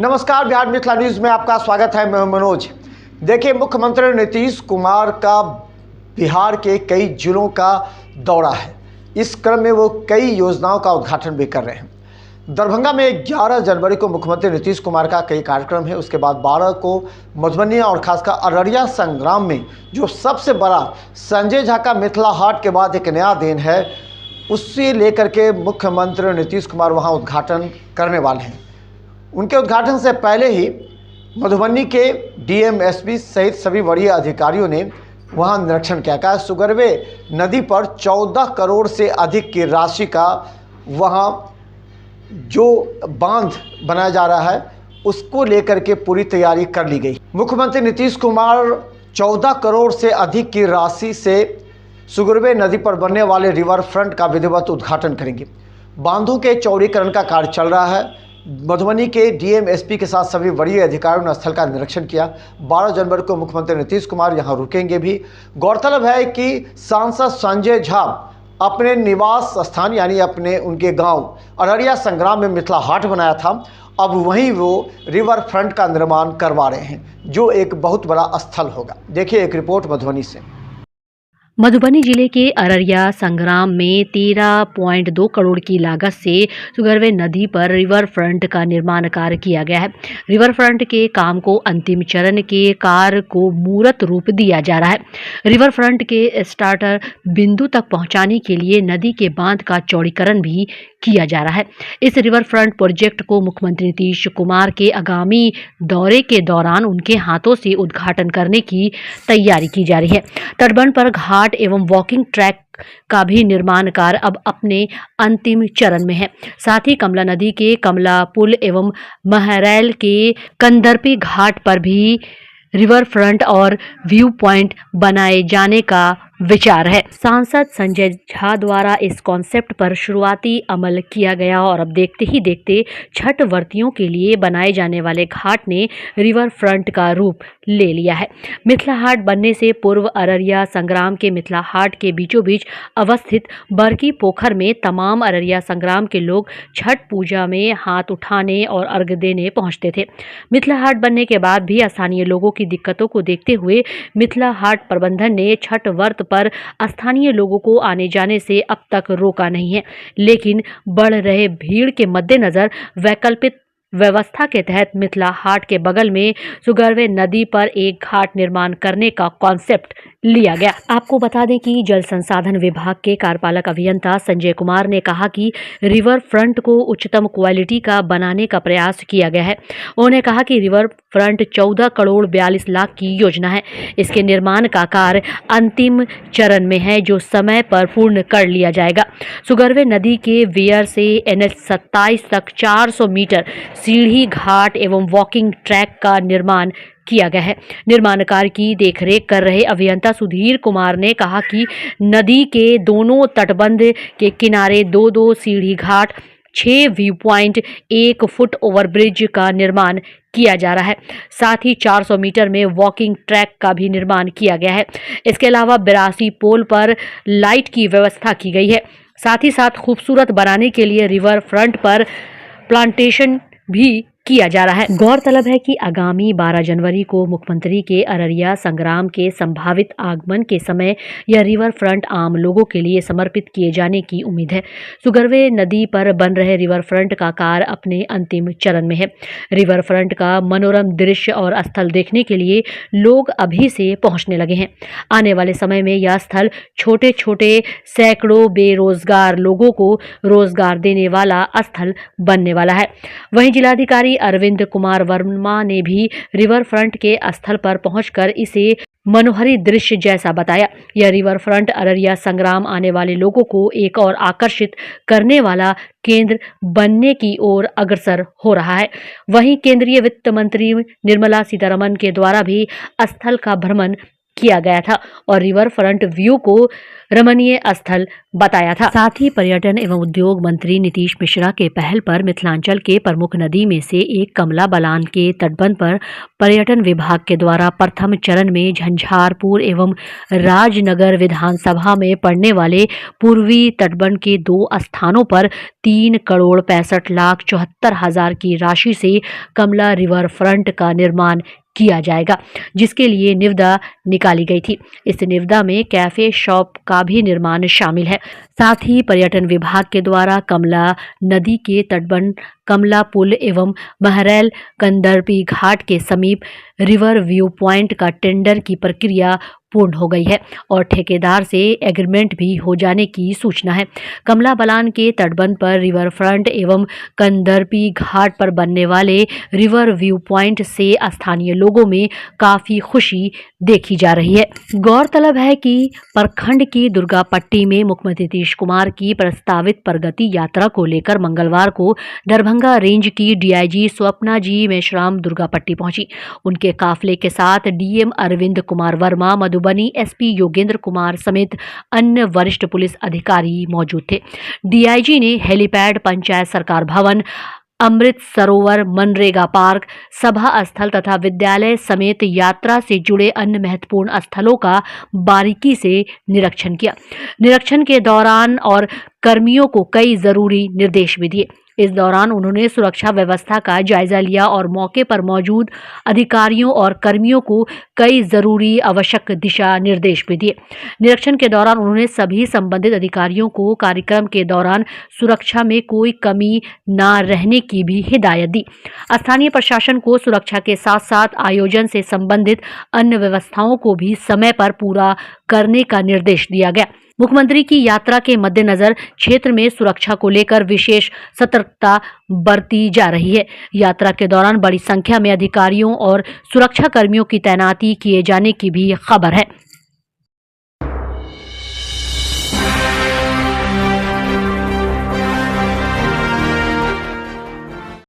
नमस्कार, बिहार मिथिला न्यूज़ में आपका स्वागत है। मैं मनोज। देखिए, मुख्यमंत्री नीतीश कुमार का बिहार के कई जिलों का दौरा है। इस क्रम में वो कई योजनाओं का उद्घाटन भी कर रहे हैं। दरभंगा में 11 जनवरी को मुख्यमंत्री नीतीश कुमार का कई कार्यक्रम है। उसके बाद 12 को मधुबनी और खासकर अररिया संग्राम में जो सबसे बड़ा संजय झा का मिथिला हाट के बाद एक नया दिन है, उससे लेकर के मुख्यमंत्री नीतीश कुमार वहाँ उद्घाटन करने वाले हैं। उनके उद्घाटन से पहले ही मधुबनी के डीएम एसपी सहित सभी वरीय अधिकारियों ने वहां निरीक्षण किया। कहा सुगरवे नदी पर 14 करोड़ से अधिक की राशि का वहां जो बांध बनाया जा रहा है उसको लेकर के पूरी तैयारी कर ली गई। मुख्यमंत्री नीतीश कुमार 14 करोड़ से अधिक की राशि से सुगरवे नदी पर बनने वाले रिवर फ्रंट का विधिवत उद्घाटन करेंगे। बांधों के चौड़ीकरण का कार्य चल रहा है। मधुबनी के डीएम एसपी के साथ सभी वरीय अधिकारियों ने स्थल का निरीक्षण किया। 12 जनवरी को मुख्यमंत्री नीतीश कुमार यहां रुकेंगे भी। गौरतलब है कि सांसद संजय झा अपने निवास स्थान यानी अपने उनके गांव अररिया संग्राम में मिथिला हाट बनाया था। अब वहीं वो रिवर फ्रंट का निर्माण करवा रहे हैं, जो एक बहुत बड़ा स्थल होगा। देखिए एक रिपोर्ट मधुबनी से। मधुबनी जिले के अररिया संग्राम में 13.2 करोड़ की लागत से सुगरवे नदी पर रिवर फ्रंट का निर्माण कार्य किया गया है। रिवर फ्रंट के काम को अंतिम चरण के कार्य को मूर्त रूप दिया जा रहा है। रिवर फ्रंट के स्टार्टर बिंदु तक पहुंचाने के लिए नदी के बांध का चौड़ीकरण भी किया जा रहा है। इस रिवर फ्रंट प्रोजेक्ट को मुख्यमंत्री नीतीश कुमार के आगामी दौरे के दौरान उनके हाथों से उद्घाटन करने की तैयारी की जा रही है। तटबंध पर घाट एवं वॉकिंग ट्रैक का भी निर्माण कार्य अब अपने अंतिम चरण में है। साथ ही कमला नदी के कमला पुल एवं महरैल के कंदरपी घाट पर भी रिवर फ्रंट और व्यू पॉइंट बनाए जाने का विचार है। सांसद संजय झा द्वारा इस कॉन्सेप्ट पर शुरुआती अमल किया गया और अब देखते ही देखते छठ व्रतियों के लिए बनाए जाने वाले घाट ने रिवर फ्रंट का रूप ले लिया है। मिथिला हाट बनने से पूर्व अररिया संग्राम के मिथिला हाट के बीचों बीच अवस्थित बरकी पोखर में तमाम अररिया संग्राम के लोग छठ पूजा में हाथ उठाने और अर्घ्य देने पहुंचते थे। मिथिला हाट बनने के बाद भी स्थानीय लोगों की दिक्कतों को देखते हुए मिथिला हाट प्रबंधन ने छठ व्रत पर स्थानीय लोगों को आने जाने से अब तक रोका नहीं है, लेकिन बढ़ रहे भीड़ के मद्देनजर वैकल्पिक व्यवस्था के तहत मिथिला हाट के बगल में सुगरवे नदी पर एक घाट निर्माण करने का कॉन्सेप्ट लिया गया। आपको बता दें कि जल संसाधन विभाग के कार्यपालक अभियंता संजय कुमार ने कहा कि रिवर फ्रंट को उच्चतम क्वालिटी का बनाने का प्रयास किया गया है। उन्होंने कहा कि रिवर फ्रंट 14 करोड़ 42 लाख की योजना है। इसके निर्माण का कार्य अंतिम चरण में है, जो समय पर पूर्ण कर लिया जाएगा। सुगरवे नदी के वेयर से NH 27 तक 400 मीटर सीढ़ी घाट एवं वॉकिंग ट्रैक का निर्माण किया गया है। निर्माण कार्य की देखरेख कर रहे अभियंता सुधीर कुमार ने कहा कि नदी के दोनों तटबंध के किनारे 2-2 सीढ़ी घाट, 6 व्यू पॉइंट, 1 फुट ओवरब्रिज का निर्माण किया जा रहा है। साथ ही 400 मीटर में वॉकिंग ट्रैक का भी निर्माण किया गया है। इसके अलावा 82 पोल पर लाइट की व्यवस्था की गई है। साथ ही साथ खूबसूरत बनाने के लिए रिवर फ्रंट पर प्लांटेशन भी किया जा रहा है। गौरतलब है कि आगामी 12 जनवरी को मुख्यमंत्री के अररिया संग्राम के संभावित आगमन के समय यह रिवर फ्रंट आम लोगों के लिए समर्पित किए जाने की उम्मीद है। सुगरवे नदी पर बन रहे रिवर फ्रंट का कार्य अपने अंतिम चरण में है। रिवर फ्रंट का मनोरम दृश्य और स्थल देखने के लिए लोग अभी से पहुंचने लगे हैं। आने वाले समय में यह स्थल छोटे छोटे सैकड़ों बेरोजगार लोगों को रोजगार देने वाला स्थल बनने वाला है। वहीं जिलाधिकारी अरविंद कुमार वर्मा ने भी रिवर फ्रंट के स्थल पर पहुंचकर इसे मनोहरी दृश्य जैसा बताया। यह रिवर फ्रंट अररिया संग्राम आने वाले लोगों को एक और आकर्षित करने वाला केंद्र बनने की ओर अग्रसर हो रहा है। वहीं केंद्रीय वित्त मंत्री निर्मला सीतारमण के द्वारा भी स्थल का भ्रमण किया गया था और रिवर फ्रंट व्यू को रमणीय स्थल बताया था। साथ ही पर्यटन एवं उद्योग मंत्री नीतीश मिश्रा के पहल पर मिथिलांचल के प्रमुख नदी में से एक कमला बलान के तटबंध पर पर्यटन विभाग के द्वारा प्रथम चरण में झंझारपुर एवं राजनगर विधानसभा में पड़ने वाले पूर्वी तटबंध के 2 स्थानों पर 3,65,74,000 की राशि से कमला रिवर फ्रंट का निर्माण किया जाएगा, जिसके लिए निविदा निकाली गई थी। इस निविदा में कैफे शॉप का भी निर्माण शामिल है। साथ ही पर्यटन विभाग के द्वारा कमला नदी के तटबंध कमला पुल एवं महरैल कंदरपी घाट के समीप रिवर व्यू पॉइंट का टेंडर की प्रक्रिया पूर्ण हो गई है और ठेकेदार से एग्रीमेंट भी हो जाने की सूचना है। कमला बलान के तटबंध पर रिवर फ्रंट एवं कंदरपी घाट पर बनने वाले रिवर व्यू पॉइंट से स्थानीय लोगों में काफी खुशी देखी जा रही है। गौरतलब है कि प्रखंड की दुर्गापट्टी में मुख्यमंत्री नीतीश कुमार की प्रस्तावित प्रगति यात्रा को लेकर मंगलवार को दरभंगा रेंज की डीआईजी स्वप्ना जी मेश्राम दुर्गापट्टी पहुंची। उनके काफले के साथ डीएम अरविंद कुमार वर्मा, मधुबनी एसपी योगेंद्र कुमार समेत अन्य वरिष्ठ पुलिस अधिकारी मौजूद थे। डीआईजी ने हेलीपैड, पंचायत सरकार भवन, अमृत सरोवर, मनरेगा पार्क, सभा स्थल तथा विद्यालय समेत यात्रा से जुड़े अन्य महत्वपूर्ण स्थलों का बारीकी से निरीक्षण किया। निरीक्षण के दौरान और कर्मियों को कई जरूरी निर्देश भी दिए। इस दौरान उन्होंने सुरक्षा व्यवस्था का जायजा लिया और मौके पर मौजूद अधिकारियों और कर्मियों को कई जरूरी आवश्यक दिशा निर्देश भी दिए। निरीक्षण के दौरान उन्होंने सभी संबंधित अधिकारियों को कार्यक्रम के दौरान सुरक्षा में कोई कमी न रहने की भी हिदायत दी। स्थानीय प्रशासन को सुरक्षा के साथ साथ आयोजन से संबंधित अन्य व्यवस्थाओं को भी समय पर पूरा करने का निर्देश दिया गया। मुख्यमंत्री की यात्रा के मद्देनजर क्षेत्र में सुरक्षा को लेकर विशेष सतर्कता बरती जा रही है। यात्रा के दौरान बड़ी संख्या में अधिकारियों और सुरक्षा कर्मियों की तैनाती किए जाने की भी खबर है।